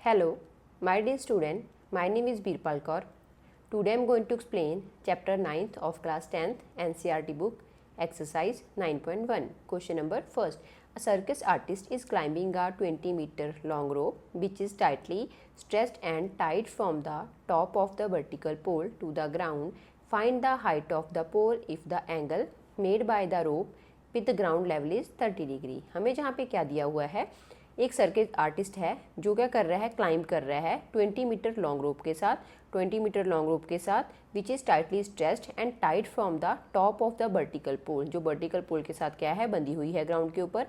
Hello, my dear student. My name is Birpal Kaur. Today I am going to explain chapter 9th of class 10th NCERT book exercise 9.1. Question number first. A circus artist is climbing a 20-meter long rope which is tightly stretched and tied from the top of the vertical pole to the ground. Find the height of the pole if the angle made by the rope with the ground level is 30 degree. हमें जहाँ पे क्या दिया हुआ है, एक circus artist है जो क्या कर रहा है, क्लाइंब कर रहा है 20 मीटर लॉन्ग रोप के साथ, 20 मीटर लॉन्ग रोप के साथ which is tightly stretched and tight from the top of the vertical pole, जो वर्टिकल पोल के साथ क्या है, बंधी हुई है ग्राउंड के ऊपर।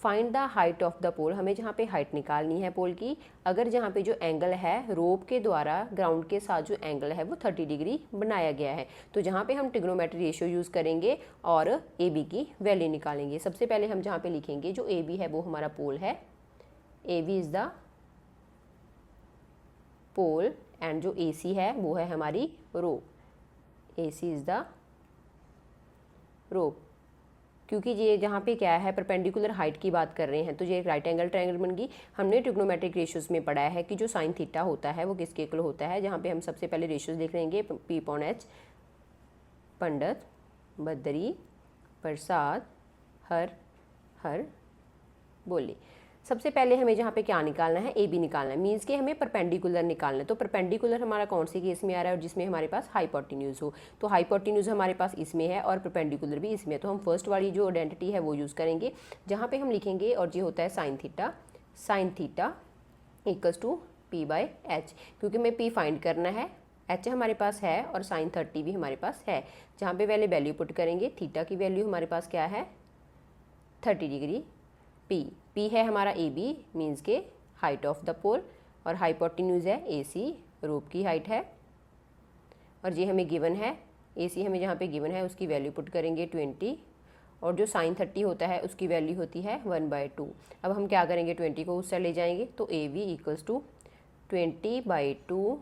Find the height of the pole, हमें जहाँ पे हाइट निकालनी है पोल की। अगर जहाँ पे जो एंगल है रोप के द्वारा ग्राउंड के साथ जो एंगल है वो 30 डिग्री बनाया गया है, तो जहाँ पे हम ट्रिग्नोमेट्री रेशियो यूज़ करेंगे और ए बी की वैल्यू निकालेंगे। सबसे पहले हम जहाँ पे लिखेंगे जो ए बी है वो हमारा पोल है, A B is the pole and जो ए सी है वो है हमारी रोप, ए सी इज़ द रोप। क्योंकि ये जहाँ पे क्या है परपेंडिकुलर हाइट की बात कर रहे हैं तो ये एक राइट एंगल ट्रायंगल बन गई। हमने ट्रिग्नोमेट्रिक रेशियोज में पढ़ा है कि जो साइन थीटा होता है वो किसके इक्वल होता है, जहाँ पे हम सबसे पहले रेशियोज लिख लेंगे पी अपॉन एच, पंडित, बद्री, प्रसाद, हर बोले। सबसे पहले हमें जहाँ पे क्या निकालना है, ए बी निकालना है, मीन्स कि हमें परपेंडिकुलर निकालना है। तो परपेंडिकुलर हमारा कौन से केस में आ रहा है और जिसमें हमारे पास हाइपोटेन्यूज हो, तो हाइपोटेन्यूज हमारे पास इसमें है और परपेंडिकुलर भी इसमें है। तो हम फर्स्ट वाली जो आइडेंटिटी है वो यूज़ करेंगे, जहाँ पे हम लिखेंगे और ये होता है sine theta equals to P by H, क्योंकि हमें पी फाइंड करना है, एच हमारे पास है और साइन 30 भी हमारे पास है। जहाँ पे पहले वैल्यू पुट करेंगे, थीटा की वैल्यू हमारे पास क्या है 30 डिग्री, पी है हमारा ए बी मीन्स के हाइट ऑफ द पोल और हाइपोटेन्यूज है ए सी, रोप की हाइट है, और ये हमें गिवन है ए सी, हमें जहाँ पे गिवन है उसकी वैल्यू पुट करेंगे 20 और जो साइन 30 होता है उसकी वैल्यू होती है 1/2। अब हम क्या करेंगे 20 को उस साइड ले जाएंगे, तो A B equals to 20/2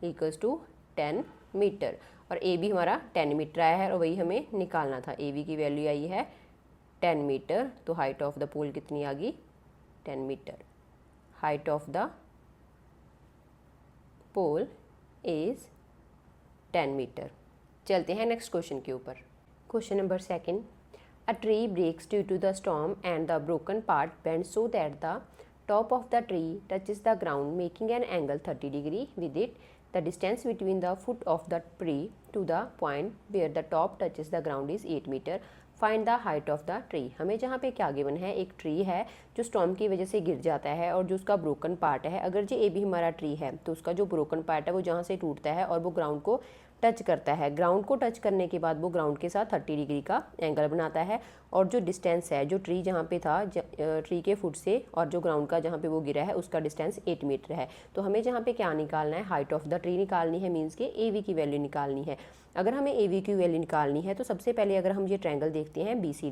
equals to 10 meter, और ए बी हमारा 10 मीटर आया है और वही हमें निकालना था। ए बी की वैल्यू आई है 10 मीटर, तो हाइट ऑफ द पोल कितनी आ गई 10 meter. Height of the pole is 10 meter. चलते हैं नेक्स्ट क्वेश्चन के ऊपर। Question number second. A tree breaks due to the storm and the broken part bend so that the top of the tree touches the ground making an angle 30 degree with it. The distance between the foot of the tree to the point where the top touches the ground is 8 metre. Find the height of the tree. हमें जहाँ पे क्या given है, एक tree है जो storm की वजह से गिर जाता है और जो उसका ब्रोकन पार्ट है, अगर जो ए बी हमारा ट्री है तो उसका जो ब्रोकन पार्ट है वो जहाँ से टूटता है और वो ग्राउंड को टच करता है, ग्राउंड को टच करने के बाद वो ग्राउंड के साथ 30 डिग्री का एंगल बनाता है, और जो डिस्टेंस है जो ट्री जहाँ पे था ट्री के फुट से और जो ग्राउंड का जहाँ पे वो गिरा है उसका डिस्टेंस 8 मीटर है। तो हमें जहाँ पे क्या निकालना है, हाइट ऑफ द ट्री निकालनी है, मीन्स के ए वी की वैल्यू निकालनी है। अगर हमें ए वी की वैल्यू निकालनी है तो सबसे पहले अगर हम ये ट्रायंगल देखते हैं बी सी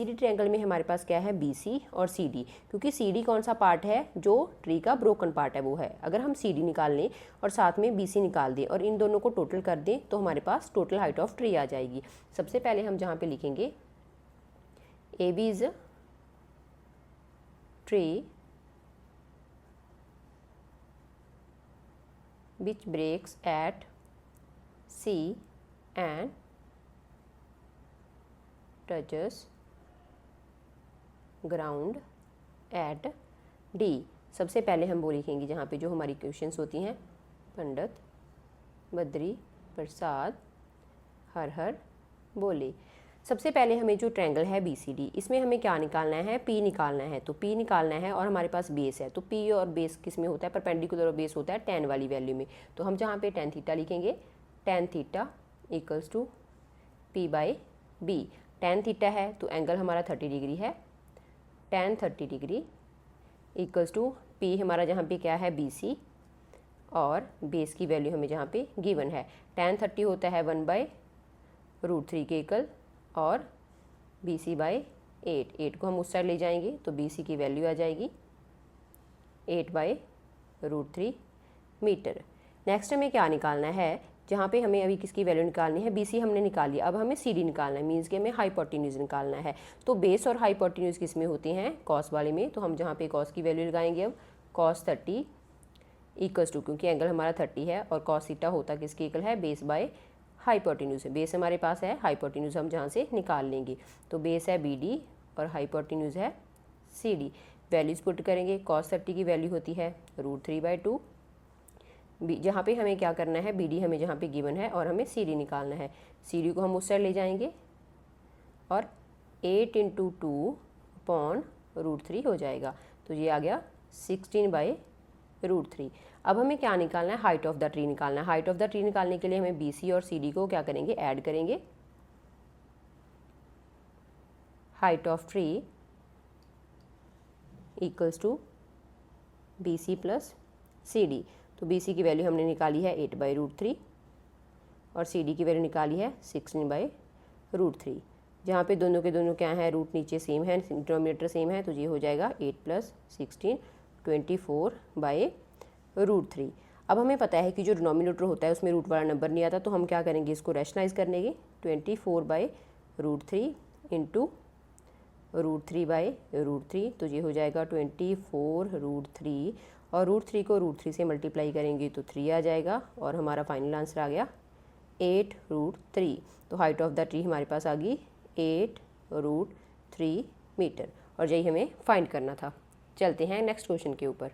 डी ट्रायंगल में हमारे पास क्या है बी सी और सी डी, क्योंकि सी डी कौन सा पार्ट है, जो ट्री का ब्रोकन पार्ट है वो है। अगर हम सी डी निकाल लें और साथ में बी सी निकाल दें और इन दोनों को टोटल कर दें तो हमारे पास टोटल हाइट ऑफ ट्री आ जाएगी। सबसे पहले हम जहाँ पे लिखेंगे A B is tree which breaks at C and touches ground at D। सबसे पहले हम वो लिखेंगे जहाँ पे जो हमारी क्वेश्चंस होती हैं, पंडित, बद्री, प्रसाद, हर बोले। सबसे पहले हमें जो ट्रायंगल है बी सी डी, इसमें हमें क्या निकालना है, पी निकालना है। तो पी निकालना है और हमारे पास बेस है, तो पी और बेस किस में होता है, परपेंडिकुलर और बेस होता है 10 वाली वैल्यू में। तो हम जहाँ पे tan थीटा लिखेंगे, tan theta equals to P by B. tan theta है तो एंगल हमारा 30 डिग्री है, tan 30 degree equals to P हमारा जहाँ पे क्या है बी सी और बेस की वैल्यू हमें जहाँ पे गिवन है, tan 30 होता है 1/√3 के इक्वल और बी सी बाई 8 को हम उस साइड ले जाएंगे तो बी सी की वैल्यू आ जाएगी 8/√3 मीटर। नेक्स्ट हमें क्या निकालना है, जहाँ पे हमें अभी किसकी वैल्यू निकालनी है, बी सी हमने निकाली, अब हमें सी डी निकालना है, मीन्स कि हमें हाइपोटेन्यूज निकालना है। तो बेस और हाइपोटेन्यूज किस में होती हैं, कॉस वाले में। तो हम जहाँ पे कॉस की वैल्यू लगाएंगे अब cos 30 इक्वल्स टू, क्योंकि एंगल हमारा 30 है और cos थीटा होता किसके इक्वल है, बेस बाय हाइपोटेन्यूज है। बेस हमारे पास है, हाइपोटेन्यूज हम जहाँ से निकाल लेंगे, तो बेस है BD और हाइपोटेन्यूज है CD। वैल्यूज़ पुट करेंगे, cos 30 की वैल्यू होती है √3/2। जहाँ पे हमें क्या करना है, BD हमें जहाँ पे गिवन है और हमें CD निकालना है। CD को हम उस साइड ले जाएंगे और 8 × 2/√3 हो जाएगा, तो ये आ गया 16/√3। अब हमें क्या निकालना है, हाइट ऑफ द ट्री निकालना है। हाइट ऑफ द ट्री निकालने के लिए हमें BC और CD को क्या करेंगे, ऐड करेंगे। Height of tree equals to BC plus CD। तो BC की वैल्यू हमने निकाली है 8/√3 और CD की वैल्यू निकाली है 16/√3। जहाँ पे दोनों के दोनों क्या है, रूट नीचे सेम है, डिनोमिनेटर सेम है, तो ये हो जाएगा 8 + 16 24/√3। अब हमें पता है कि जो डिनोमिनेटर होता है उसमें रूट वाला नंबर नहीं आता, तो हम क्या करेंगे, इसको रैशनलाइज करने के 24/√3 इंटू √3/√3, तो ये हो जाएगा 24√3 और √3 को √3 से मल्टीप्लाई करेंगे तो 3 आ जाएगा और हमारा फाइनल आंसर आ गया 8√3। तो हाइट ऑफ द ट्री हमारे पास आ गई 8√3 मीटर और यही हमें फाइंड करना था। चलते हैं नेक्स्ट क्वेश्चन के ऊपर।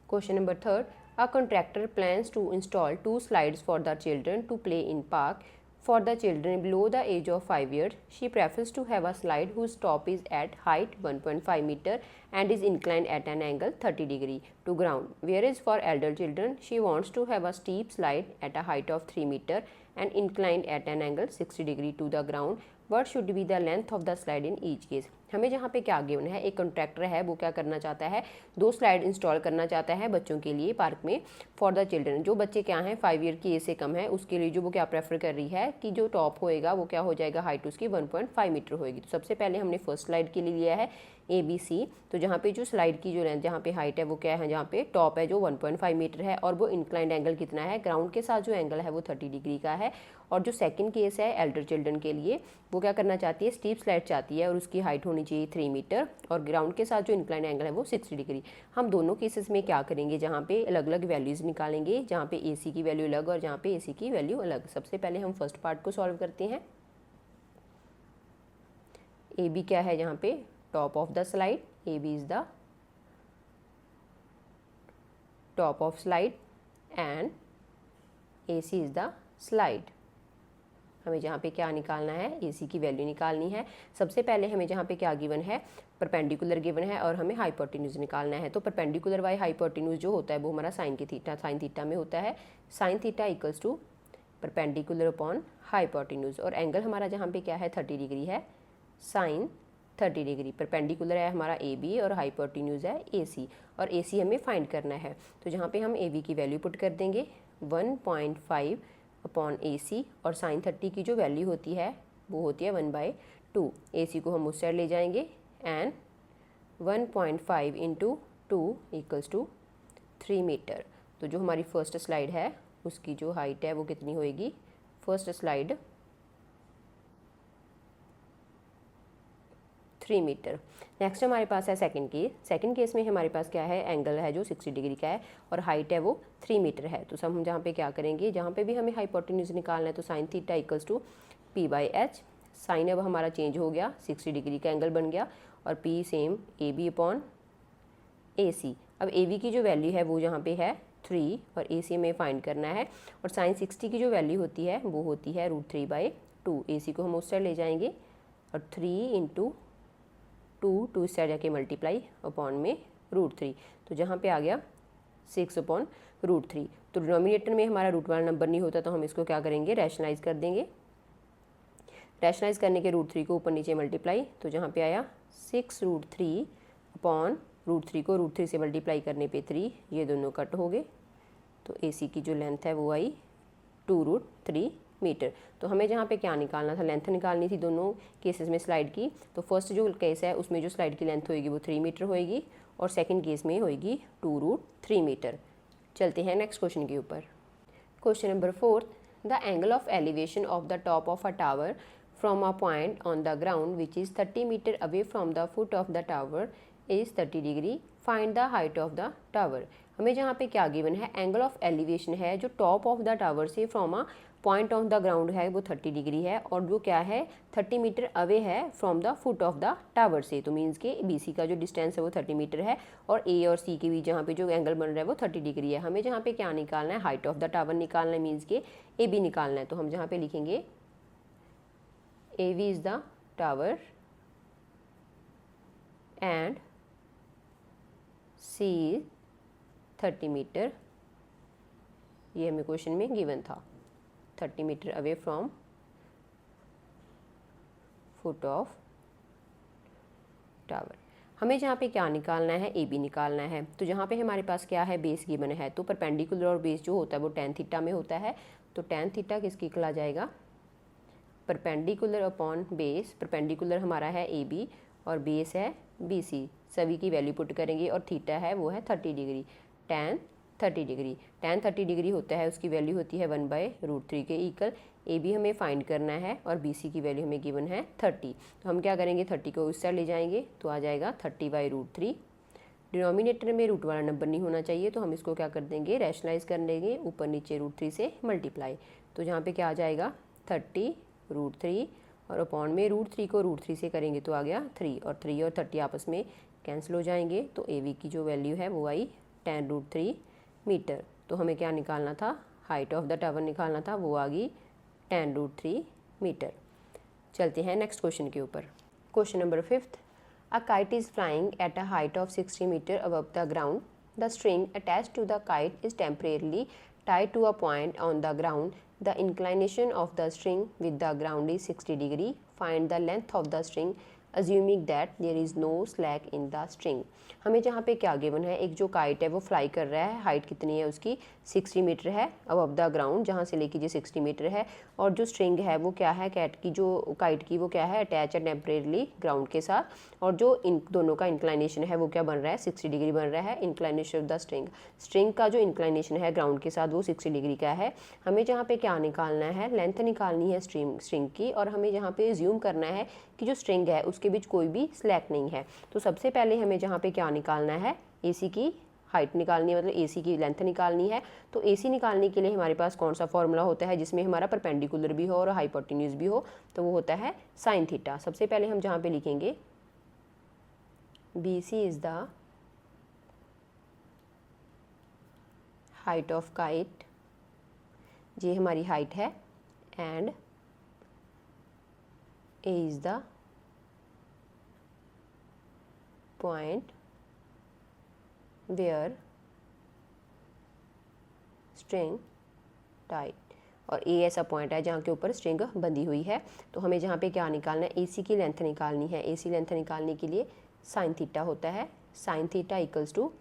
Question number 3, a contractor plans to install 2 slides for the children to play in park. For the children below the age of 5 years, she prefers to have a slide whose top is at height 1.5 meter and is inclined at an angle 30 degree to ground. Whereas for elder children, she wants to have a steep slide at a height of 3 meter and inclined at an angle 60 degree to the ground. What should be the length of the slide in each case? हमें जहाँ पे क्या given है, एक contractor है, वो क्या करना चाहता है, 2 स्लाइड इंस्टॉल करना चाहता है बच्चों के लिए पार्क में फॉर द चिल्ड्रन। जो बच्चे क्या हैं 5 ईयर की एज से कम है, उसके लिए जो वो क्या प्रेफर कर रही है कि जो टॉप होएगा वो क्या हो जाएगा, हाइट उसकी 1.5 मीटर होएगी। तो सबसे पहले हमने फर्स्ट स्लाइड के लिए लिया है ABC। तो जहाँ पे जो स्लाइड की जो लेंथ, जहाँ पे हाइट है वो क्या है, जहाँ पे टॉप है जो 1.5 मीटर है और वो इंक्लाइंड एंगल कितना है, ग्राउंड के साथ जो एंगल है वो 30 डिग्री का है। और जो सेकंड केस है एल्डर चिल्ड्रन के लिए, वो क्या करना चाहती है, स्टीप स्लाइड चाहती है और उसकी हाइट होनी चाहिए 3 मीटर और ग्राउंड के साथ जो इंक्लाइंड एंगल है वो 60 डिग्री। हम दोनों केसेस में क्या करेंगे, जहाँ पे अलग अलग वैल्यूज़ निकालेंगे, जहाँ पे AC की वैल्यू अलग और जहाँ पे AC की वैल्यू अलग। सबसे पहले हम फर्स्ट पार्ट को सॉल्व करते हैं। AB क्या है, यहाँ पे top of the slide, AB is the top of slide and AC is the slide. हमें जहाँ पे क्या निकालना है, AC की वैल्यू निकालनी है। सबसे पहले हमें जहाँ पे क्या गिवन है, परपेंडिकुलर गिवन है और हमें हाइपोटेन्यूज निकालना है। तो परपेंडिकुलर बाय हाइपोटेन्यूज जो होता है वो हमारा साइन थीटा में होता है। Sine theta equals to perpendicular upon hypotenuse और एंगल हमारा जहाँ पे क्या है 30 डिग्री है, साइन 30 डिग्री। परपेंडिकुलर है हमारा AB और हाइपोटेन्यूज है AC और AC हमें फाइंड करना है। तो जहाँ पे हम AB की वैल्यू पुट कर देंगे 1.5 अपॉन AC और साइन 30 की जो वैल्यू होती है वो होती है 1/2। AC को हम उस साइड ले जाएंगे and 1.5 into 2 equals to 3 meter. तो जो हमारी फर्स्ट स्लाइड है उसकी जो हाइट है वो कितनी होएगी, फर्स्ट स्लाइड 3 मीटर। नेक्स्ट हमारे पास है सेकंड केस। सेकंड केस में हमारे पास क्या है, एंगल है जो 60 डिग्री का है और हाइट है वो 3 मीटर है। तो सब हम जहाँ पे क्या करेंगे, जहाँ पे भी हमें हाइपोटेन्यूज निकालना है तो sine theta equals to P/H। Sine अब हमारा चेंज हो गया, 60 डिग्री का एंगल बन गया और P same AB upon AC। अब AB की जो वैल्यू है वो यहाँ पे है 3 और AC में फाइंड करना है और साइन 60 की जो वैल्यू होती है वो होती है √3/2। AC को हम उस साइड ले जाएंगे और 3 इंटू 2 इस साइड जाके मल्टीप्लाई अपॉन में √3। तो जहाँ पे आ गया 6 अपॉन √3। तो डिनोमिनेटर में हमारा रूट वाला नंबर नहीं होता तो हम इसको क्या करेंगे, रैशनलाइज कर देंगे। रैशनलाइज करने के √3 को ऊपर नीचे मल्टीप्लाई, तो जहाँ पे आया 6√3 अपॉन √3 को √3 से मल्टीप्लाई करने पे 3, ये दोनों कट हो गए। तो AC की जो लेंथ है वो आई 2√3 मीटर। तो हमें जहाँ पे क्या निकालना था, लेंथ निकालनी थी दोनों केसेस में स्लाइड की। तो फर्स्ट जो केस है उसमें जो स्लाइड की लेंथ होएगी वो 3 मीटर होएगी और सेकंड केस में होएगी 2√3 मीटर। चलते हैं नेक्स्ट क्वेश्चन के ऊपर। Question number 4, the angle of elevation of the top of a tower from a point on the ground which is 30 meter away from the foot of the tower is 30 degree, find the height of the tower. हमें जहाँ पे क्या given है, angle of elevation है जो top of the tower से from a point on the ground है वो 30 डिग्री है, और जो क्या है 30 मीटर अवे है from the foot of the tower से। तो मीन्स के BC का जो डिस्टेंस है वो 30 मीटर है, और A और C के बीच जहाँ पे जो एंगल बन रहा है वो 30 डिग्री है। हमें जहाँ पे क्या निकालना है, हाइट ऑफ द टावर निकालना है, मीन्स के AB निकालना है। तो हम जहाँ पे लिखेंगे AV is the tower and C 30 meter, ये हमें क्वेश्चन में गिवन था, 30 meter away from foot of tower. हमें जहाँ पे क्या निकालना है, AB निकालना है। तो जहाँ पे हमारे पास क्या है, बेस गिवन है, तो परपेंडिकुलर और बेस जो होता है वो tan थीटा में होता है। तो tan थीटा किसकी इक्वल आ जाएगा, परपेंडिकुलर अपॉन बेस। परपेंडिकुलर हमारा है AB और बेस है BC, सभी की वैल्यू पुट करेंगे, और थीटा है वो है 30 degree, tan 30 degree. tan 30 degree होता है, उसकी वैल्यू होती है 1/√3 के इक्वल। AB हमें फाइंड करना है और BC की वैल्यू हमें गिवन है 30। तो हम क्या करेंगे, 30 को उस साइड ले जाएंगे तो आ जाएगा 30/√3। डिनोमिनेटर में रूट वाला नंबर नहीं होना चाहिए, तो हम इसको क्या कर देंगे, रैशनलाइज कर लेंगे, ऊपर नीचे √3 से मल्टीप्लाई। तो जहाँ पे क्या आ जाएगा 30√3, और अपॉन में √3 को √3 से करेंगे तो आ गया 3, और 3 और 30 आपस में कैंसिल हो जाएंगे। तो AB की जो वैल्यू है वो आई tan√3 मीटर। तो हमें क्या निकालना था, हाइट ऑफ द टावर निकालना था, वो आ गई tan√3 मीटर। चलते हैं नेक्स्ट क्वेश्चन के ऊपर। Question number 5, a kite is flying at a height of 60 meter above the ground. The string attached to the kite is temporarily tied to a point on the ground. The inclination of the string with the ground is 60 degree. Find the length of the string assuming that there is no slack in the string. हमें जहाँ पे क्या given है, एक जो kite है वो fly कर रहा है, हाइट कितनी है उसकी 60 मीटर है अबव द ग्राउंड, जहाँ से लेके 60 मीटर है, और जो स्ट्रिंग है वो क्या है, कैट की जो काइट की वो क्या है, अटैच है टेम्परेरली ग्राउंड के साथ, और जो इन दोनों का इंक्लाइनेशन है वो क्या बन रहा है, 60 डिग्री बन रहा है। Inclination of the string, string का जो इंक्लाइनेशन है ग्राउंड के साथ वो 60 डिग्री का है। हमें जहाँ पे क्या निकालना है, लेंथ निकालनी है स्ट्रिंग की, और हमें जहाँ पे ज्यूम करना है कि जो स्ट्रिंग है उसके बीच कोई भी स्लैक नहीं है। तो सबसे पहले हमें जहाँ पे क्या निकालना है, AC की हाइट निकालनी है, मतलब AC की लेंथ निकालनी है। तो AC निकालने के लिए हमारे पास कौन सा फॉर्मूला होता है जिसमें हमारा परपेंडिकुलर भी हो और हाइपोटेन्यूज भी हो, तो वो होता है साइन थीटा। सबसे पहले हम जहाँ पे लिखेंगे BC is the height of kite, ये हमारी हाइट है, and A is the point where string tight, और A ऐसा पॉइंट है जहाँ के ऊपर स्ट्रिंग बंधी हुई है। तो हमें जहाँ पे क्या निकालना है, AC की लेंथ निकालनी है। AC लेंथ निकालने के लिए साइन थीटा होता है, sine theta equals to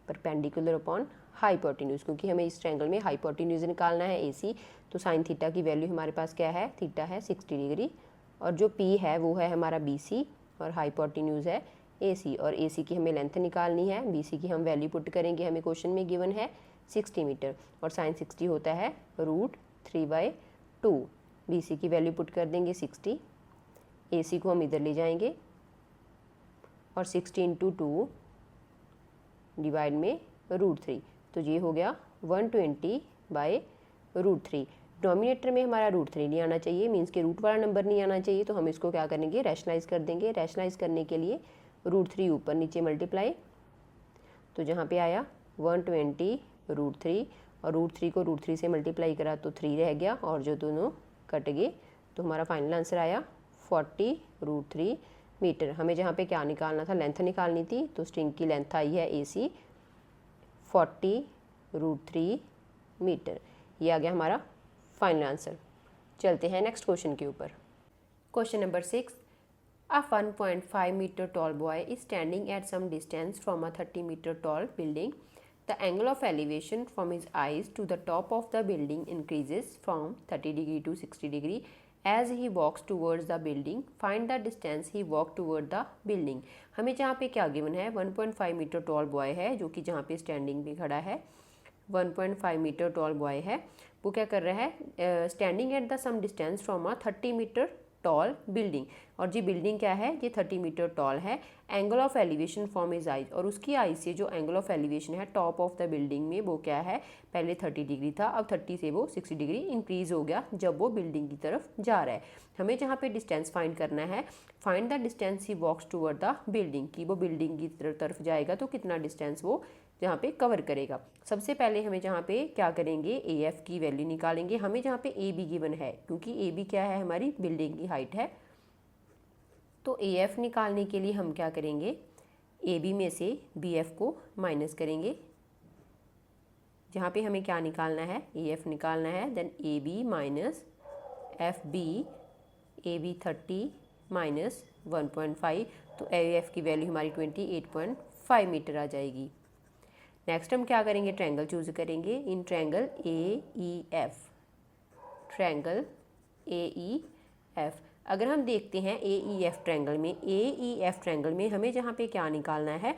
perpendicular upon hypotenuse, क्योंकि हमें इस ट्रायंगल में हाइपोटेन्यूज निकालना है AC। तो साइन थीटा की वैल्यू हमारे पास क्या है, थीटा है 60 डिग्री, और जो P है वो है हमारा BC, और हाइपोटेन्यूज है AC, और AC की हमें लेंथ निकालनी है। BC की हम वैल्यू पुट करेंगे, हमें क्वेश्चन में गिवन है 60 मीटर, और साइन 60 होता है √3/2। BC की वैल्यू पुट कर देंगे 60, AC को हम इधर ले जाएंगे, और 60 × 2 डिवाइड में √3, तो ये हो गया 120/√3। डोमिनेटर में हमारा √3 नहीं आना चाहिए, मीन्स के रूट वाला नंबर नहीं आना चाहिए। तो हम इसको क्या करेंगे, रैशनलाइज कर देंगे। रैशनलाइज करने के लिए √3 ऊपर नीचे मल्टीप्लाई, तो जहाँ पे आया 120/√3, और √3 को √3 से मल्टीप्लाई करा तो 3 रह गया, और जो दोनों कट गए, तो हमारा फाइनल आंसर आया 40√3 मीटर। हमें जहाँ पे क्या निकालना था, लेंथ निकालनी थी, तो स्ट्रिंग की लेंथ आई है AC 40√3 मीटर। ये आ गया हमारा फाइनल आंसर। चलते हैं नेक्स्ट क्वेश्चन के ऊपर। Question number 6, a 1.5 meter tall boy is standing at some distance from a 30 meter tall building. The angle of elevation from his eyes to the top of the building increases from 30 degree to 60 degree as he walks towards the building. Find the distance he walked toward the building. हमें जहाँ पे क्या given है, 1.5 metre tall boy है जो कि जहाँ पे स्टैंडिंग पे खड़ा है, 1.5 मीटर टॉल बॉय है, वो क्या कर रहा है, standing at the some distance from a 30 meter tall building, और जी बिल्डिंग क्या है, ये 30 मीटर टॉल है। Angle of elevation from his eyes, और उसकी आइज से जो एंगल ऑफ एलिवेशन है टॉप ऑफ द बिल्डिंग में वो क्या है, पहले 30 डिग्री था, अब 30 से वो 60 डिग्री इंक्रीज हो गया जब वो बिल्डिंग की तरफ जा रहा है। हमें जहाँ पे डिस्टेंस फाइंड करना है, find the distance he walks toward the building, की वो बिल्डिंग की तरफ जाएगा तो कितना डिस्टेंस वो जहाँ पे कवर करेगा। सबसे पहले हमें जहाँ पे क्या करेंगे, ए एफ की वैल्यू निकालेंगे। हमें जहाँ पे ए बी गिवन है, क्योंकि ए बी क्या है, हमारी बिल्डिंग की हाइट है, तो ए एफ निकालने के लिए हम क्या करेंगे, ए बी में से बी एफ को माइनस करेंगे। जहाँ पे हमें क्या निकालना है, ए एफ निकालना है, then A B minus F B, A B 30 minus 1.5, तो ए एफ की वैल्यू हमारी 28.5 मीटर आ जाएगी। नेक्स्ट हम क्या करेंगे, ट्रायंगल चूज करेंगे। In triangle A E F, triangle A E F, अगर हम देखते हैं ए ई एफ ट्रायंगल में, ए ई एफ ट्रायंगल में हमें जहाँ पे क्या निकालना है,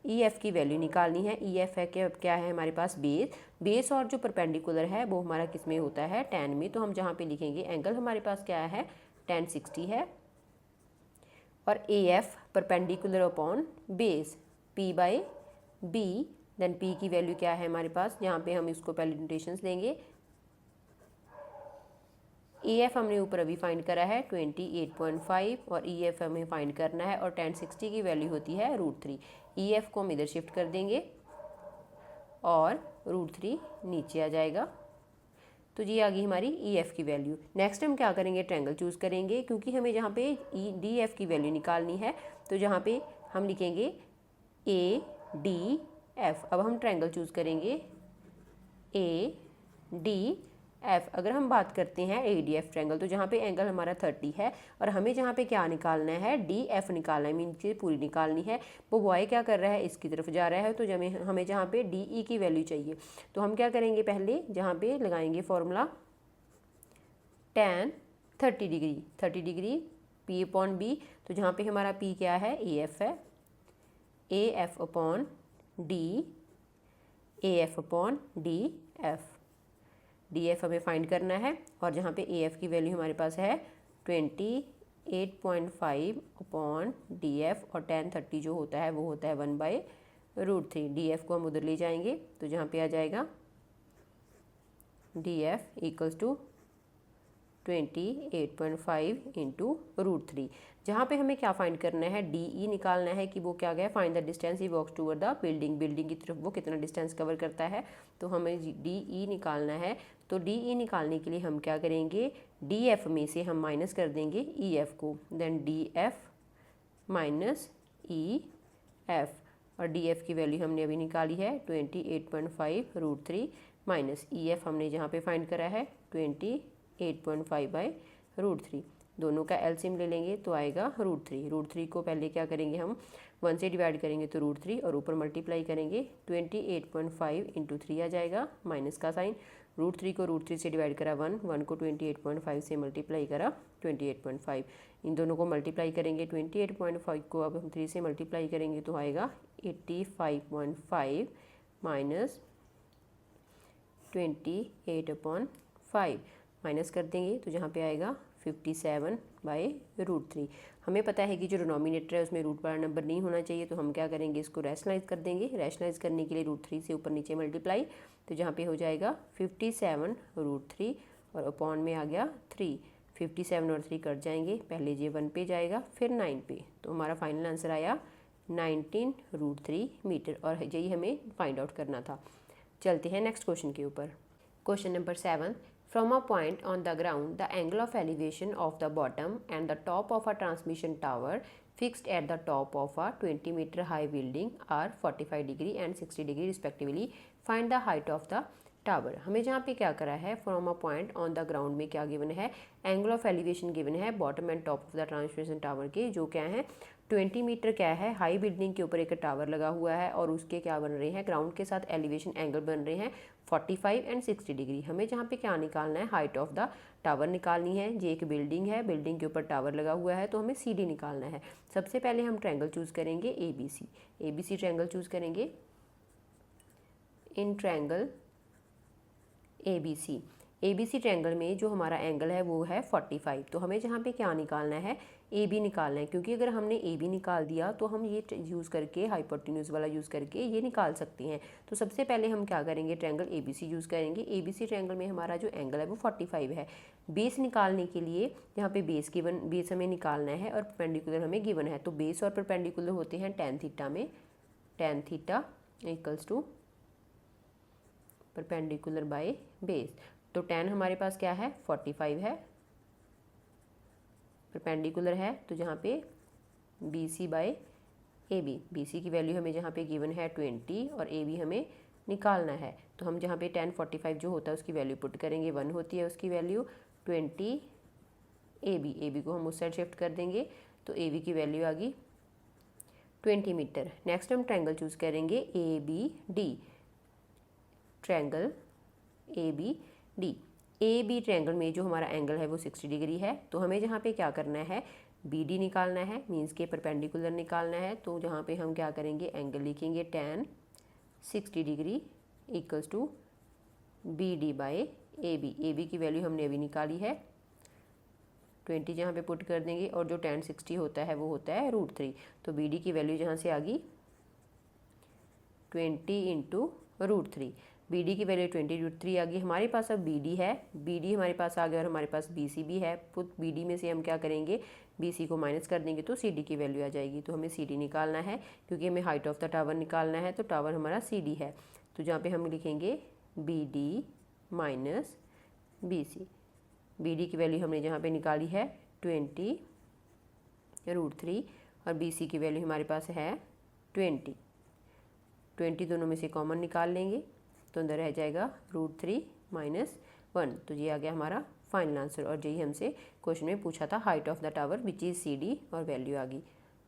ई एफ की वैल्यू निकालनी है। ई एफ है क्या है हमारे पास, बेस और जो परपेंडिकुलर है वो हमारा किस में होता है, tan में। तो हम जहाँ पे लिखेंगे एंगल हमारे पास क्या है, tan 60 है, और A F perpendicular upon base p by B, then p की वैल्यू क्या है हमारे पास, यहाँ पे हम इसको पहले नोटेशंस देंगे। ए एफ हमने ऊपर अभी फाइंड करा है 28.5, और ई एफ हमें फाइंड करना है, और tan 60 की वैल्यू होती है √3। ई एफ को हम इधर शिफ्ट कर देंगे और √3 नीचे आ जाएगा। तो ये आ गई हमारी ई एफ की वैल्यू। नेक्स्ट हम क्या करेंगे, ट्रायंगल चूज़ करेंगे, क्योंकि हमें जहाँ पे ई डी एफ की वैल्यू निकालनी है, तो जहाँ पे हम लिखेंगे ए डी एफ। अब हम ट्रायंगल चूज़ करेंगे ए डी एफ। अगर हम बात करते हैं ए डी एफ ट्रायंगल, तो जहाँ पे एंगल हमारा 30 है, और हमें जहाँ पे क्या निकालना है, डी एफ निकालना है, मीन चीज़ पूरी निकालनी है। वो बॉय क्या कर रहा है, इसकी तरफ जा रहा है, तो जब हमें जहाँ पे डी ई की वैल्यू चाहिए, तो हम क्या करेंगे, पहले जहाँ पे लगाएंगे formula tan 30 degree, 30 degree P upon B. तो जहाँ पे हमारा पी क्या है, ए एफ है, A F upon D, A F upon D F. D F हमें फाइंड करना है, और जहाँ पे ए एफ की वैल्यू हमारे पास है 28.5 अपॉन डी एफ, और tan 30 जो होता है वो होता है 1/√3। डी एफ को हम उधर ले जाएंगे, तो जहाँ पे आ जाएगा D F equals to 28.5 into √3। जहाँ पे हमें क्या फाइंड करना है, डी ई निकालना है, कि वो क्या गया, find the distance he walks toward the building, building की तरफ वो कितना डिस्टेंस कवर करता है। तो हमें डी ई निकालना है, तो डी ई निकालने के लिए हम क्या करेंगे, डी एफ में से हम माइनस कर देंगे ई एफ को, then D F minus E F, और डी एफ की वैल्यू हमने अभी निकाली है 28.5 √3 माइनस ई एफ हमने जहाँ पे फाइंड करा है 28.5/√3। दोनों का एलसीएम ले लेंगे तो आएगा √3। √3 को पहले क्या करेंगे, हम 1 से डिवाइड करेंगे तो √3, और ऊपर मल्टीप्लाई करेंगे 28.5 इंटू 3 आ जाएगा, माइनस का साइन। √3 को √3 से डिवाइड करा 1 को 28.5 से मल्टीप्लाई करा 28.5। इन दोनों को मल्टीप्लाई करेंगे, 28.5 को अब हम 3 से मल्टीप्लाई करेंगे तो आएगा 85.5 माइनस 28/5, माइनस कर देंगे तो जहाँ पे आएगा 57/√3। हमें पता है कि जो डिनोमिनेटर है उसमें रूट वाला नंबर नहीं होना चाहिए, तो हम क्या करेंगे, इसको रैशनलाइज कर देंगे। रैशनलाइज करने के लिए √3 से ऊपर नीचे मल्टीप्लाई, तो जहाँ पे हो जाएगा 57√3, और अपॉन में आ गया 3। 57 और 3 कट जाएंगे, पहले ये 1 पे जाएगा फिर 9 पे, तो हमारा फाइनल आंसर आया 19√3 मीटर, और यही हमें फाइंड आउट करना था। चलते हैं नेक्स्ट क्वेश्चन के ऊपर। Question number 7, from a point on the ground the angle of elevation of the bottom and the top of a transmission tower fixed at the top of a 20 meter high building are 45 degree and 60 degree respectively, find the height of the tower. हमें जहाँ पे क्या करा है, from a point on the ground में क्या given है, angle of elevation given है bottom and top of the transmission tower के, जो क्या है 20 मीटर क्या है, हाई बिल्डिंग के ऊपर एक टावर लगा हुआ है, और उसके क्या बन रहे हैं, ग्राउंड के साथ एलिवेशन एंगल बन रहे हैं 45 एंड 60 डिग्री। हमें जहाँ पे क्या निकालना है, हाइट ऑफ द टावर निकालनी है। ये एक बिल्डिंग है, बिल्डिंग के ऊपर टावर लगा हुआ है, तो हमें सी डी निकालना है। सबसे पहले हम ट्रायंगल चूज़ करेंगे A B C, triangle choose करेंगे। In triangle A B C triangle में जो हमारा एंगल है वो है 45, तो हमें जहाँ पे क्या निकालना है, ए बी निकालना है, क्योंकि अगर हमने ए बी निकाल दिया तो हम ये यूज़ करके हाइपोटेन्यूज वाला यूज़ करके ये निकाल सकते हैं। तो सबसे पहले हम क्या करेंगे, triangle A B C use करेंगे। ए बी सी ट्रायंगल में हमारा जो एंगल है वो 45 है। बेस निकालने के लिए यहाँ पे बेस हमें निकालना है और परपेंडिकुलर हमें गिवन है। तो बेस और परपेंडिकुलर होते हैं tan थीटा में, tan theta equals to perpendicular by base. तो tan हमारे पास क्या है 45 है, परपेंडिकुलर है तो जहाँ पे B C by A B, B C की वैल्यू हमें जहाँ पे गिवन है 20 और ए बी हमें निकालना है। तो हम जहाँ पे tan 45 जो होता है उसकी वैल्यू पुट करेंगे, 1 होती है उसकी वैल्यू, 20 ए बी को हम उस साइड शिफ्ट कर देंगे तो ए बी की वैल्यू आ गई 20 मीटर। नेक्स्ट हम ट्रायंगल चूज़ करेंगे A B D, triangle A B triangle में जो हमारा एंगल है वो 60 डिग्री है। तो हमें जहाँ पे क्या करना है, बी डी निकालना है, मीन्स के परपेंडिकुलर निकालना है। तो जहाँ पे हम क्या करेंगे, एंगल लिखेंगे tan 60 degree equals to B D by A B की वैल्यू हमने अभी निकाली है 20, जहाँ पे पुट कर देंगे और जो tan 60 होता है वो होता है √3। तो बी डी की वैल्यू जहाँ से आ गई 20 इंटू √3, बी डी की वैल्यू 20 √3 आ गई हमारे पास। अब बी डी है, बी डी हमारे पास आ गया और हमारे पास बी सी भी है। पुट बी डी में से हम क्या करेंगे, बी सी को माइनस कर देंगे तो सी डी की वैल्यू आ जाएगी। तो हमें सी डी निकालना है क्योंकि हमें हाइट ऑफ द टावर निकालना है। तो टावर हमारा सी डी है, तो जहाँ पे हम लिखेंगे B D minus B C. B D की वैल्यू हमने जहाँ पे निकाली है 20 √3 और बी सी की वैल्यू हमारे पास है 20 दोनों में से कॉमन निकाल लेंगे तो अंदर रह जाएगा √3 माइनस 1। तो ये आ गया हमारा फाइनल आंसर और यही हमसे क्वेश्चन में पूछा था, height of the tower which is C D, और वैल्यू आ गई।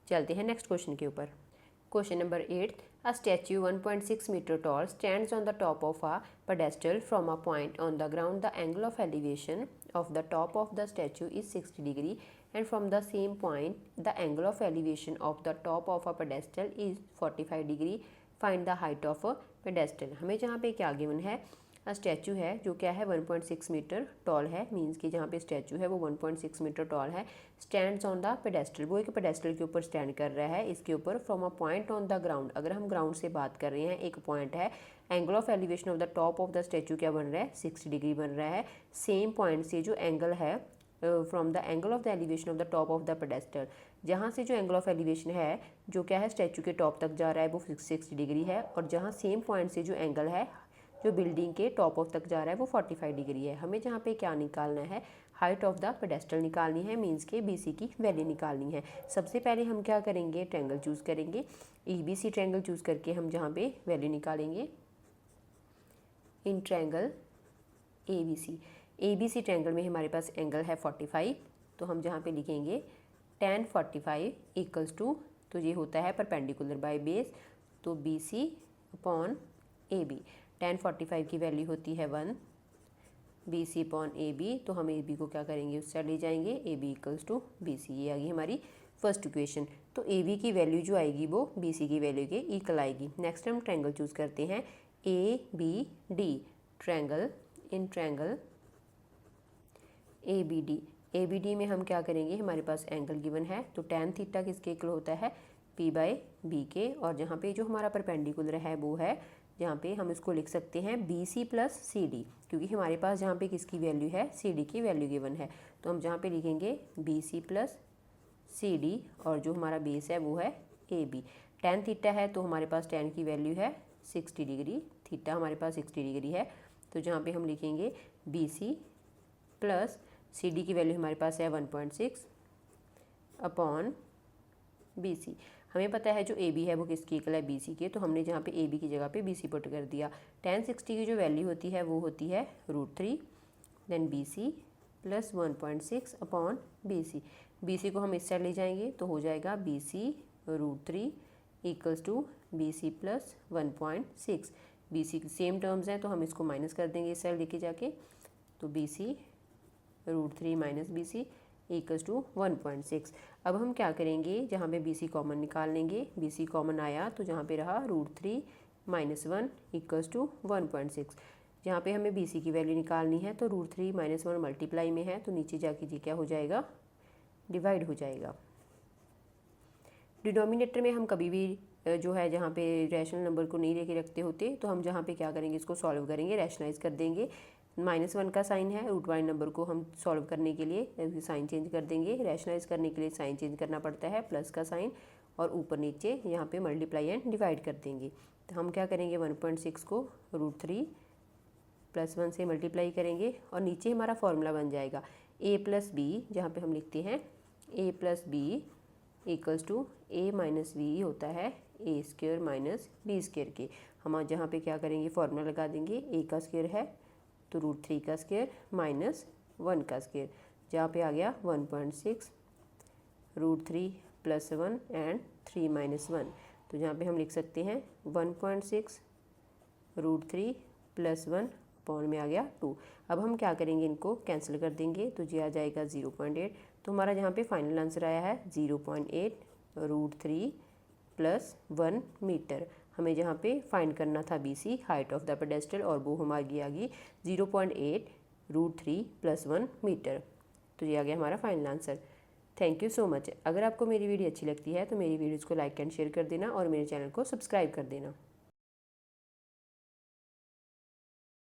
चलते हैं नेक्स्ट क्वेश्चन के ऊपर। Question number 8, a statue 1.6 meter tall stands on the top of a pedestal from a point on the ground. The angle of elevation of the top of the statue is 60 degree and from the same point the angle of elevation of the top of a pedestal is 45 degree. Find the height of a pedestal. हमें जहाँ पे क्या given है, statue है जो क्या है 1.6 meter tall है, मीन्स कि जहाँ पे स्टैचू है वो 1.6 मीटर टॉल है। स्टैंड्स ऑन द पेडेस्टल, वो एक पेडेस्टल के ऊपर स्टैंड कर रहा है इसके ऊपर। From a point on the ground, अगर हम ग्राउंड से बात कर रहे हैं, एक पॉइंट है। Angle of elevation of the top of the statue क्या बन रहा है 60 डिग्री बन रहा है। सेम पॉइंट से जो एंगल है from the angle of the elevation of the top of the pedestal, जहाँ से जो एंगल ऑफ एलिवेशन है जो क्या है स्टैचू के टॉप तक जा रहा है वो 60 डिग्री है, और जहाँ सेम पॉइंट से जो एंगल है जो बिल्डिंग के टॉप ऑफ तक जा रहा है वो 45 डिग्री है। हमें जहाँ पे क्या निकालना है, हाइट ऑफ द पेडेस्टल निकालनी है, मीन्स के बी सी की वैल्यू निकालनी है। सबसे पहले हम क्या करेंगे, ट्रायंगल चूज़ करेंगे, E B C triangle choose करके हम जहाँ पे वैल्यू निकालेंगे इन triangle A B C triangle में हमारे पास एंगल है 45। तो हम जहाँ पे लिखेंगे tan 45 इक्वल्स टू, तो ये होता है परपेंडिकुलर बाय बेस, तो B C upon A B. tan 45 की वैल्यू होती है 1, B C upon A B. तो हम ए बी को क्या करेंगे उस साइड ले जाएंगे, A B equals to B C. ये आ गई हमारी फर्स्ट इक्वेशन। तो ए बी की वैल्यू जो आएगी वो बी सी की वैल्यू के इक्वल आएगी। नेक्स्ट हम ट्रायंगल चूज़ करते हैं ए बी डी ट्रायंगल। इन ट्रायंगल ए बी डी में हम क्या करेंगे, हमारे पास एंगल गिवन है तो tan थीटा किसके इक्वल होता है P बाय बी के, और जहाँ पे जो हमारा परपेंडिकुलर है वो है, जहाँ पे हम इसको लिख सकते हैं B C plus C D, क्योंकि हमारे पास जहाँ पे किसकी वैल्यू है सी डी की वैल्यू गिवन है। तो हम जहाँ पे लिखेंगे B C plus C D और जो हमारा बेस है वो है ए बी। tan थीटा है तो हमारे पास tan की वैल्यू है 60 डिग्री, थीटा हमारे पास 60 डिग्री है। तो जहाँ पे हम लिखेंगे B C plus C D की वैल्यू हमारे पास है 1.6 अपॉन बी सी। हमें पता है जो ए बी है वो किसकी इक्वल है बी सी के, तो हमने जहाँ पे ए बी की जगह पे बी सी पुट कर दिया। tan 60 की जो वैल्यू होती है वो होती है √3, then B C plus 1.6 upon B C. B C को हम इस साइड ले जाएंगे तो हो जाएगा B C √3 equals to B C plus 1.6। B C same terms हैं तो हम इसको माइनस कर देंगे इस साइड लेके जाके, तो B C √3 minus B C equals to 1.6। अब हम क्या करेंगे, जहाँ पे बी सी कॉमन निकाल लेंगे, बी सी कॉमन आया तो जहाँ पे रहा √3 माइनस 1 इक्वल्स टू 1.6। जहाँ पे हमें बी सी की वैल्यू निकालनी है तो √3 माइनस 1 मल्टीप्लाई में है तो नीचे जाके जी क्या हो जाएगा डिवाइड हो जाएगा। डिनोमिनेटर में हम कभी भी जो है जहाँ पे रैशनल नंबर को नहीं लेके रखते होते, तो हम जहाँ पे क्या करेंगे, इसको सॉल्व करेंगे, रैशनलाइज कर देंगे। -1 का साइन है, रूट वाले नंबर को हम सॉल्व करने के लिए साइन चेंज कर देंगे। रैशनलाइज करने के लिए साइन चेंज करना पड़ता है, प्लस का साइन, और ऊपर नीचे यहाँ पे मल्टीप्लाई एंड डिवाइड कर देंगे। तो हम क्या करेंगे, 1.6 को √3 + 1 से मल्टीप्लाई करेंगे और नीचे हमारा फॉर्मूला बन जाएगा a + b, जहाँ पे हम लिखते हैं a + b = a - b होता है a² - b² के। हम जहाँ पे क्या करेंगे, फॉर्मूला लगा देंगे, a का स्क्वायर है तो √3 का स्क्वायर -1 का स्क्वायर, जहाँ पे आ गया 1.6 √3 + 1 एंड 3 - 1। तो जहाँ पे हम लिख सकते हैं 1.6 √3 + 1 अपॉन में आ गया 2। अब हम क्या करेंगे, इनको कैंसिल कर देंगे, तो ये आ जाएगा 0.8। तो हमारा यहाँ पे फाइनल आंसर आया है 0.8 √3 + 1 मीटर। हमें जहाँ पे फाइंड करना था BC, height of the pedestal, और वो हमारी आ गई 0.8 √3 + 1 मीटर। तो ये आ गया हमारा final answer. Thank you so much. अगर आपको मेरी वीडियो अच्छी लगती है तो मेरी वीडियोज़ को लाइक एंड शेयर कर देना और मेरे चैनल को सब्सक्राइब कर देना।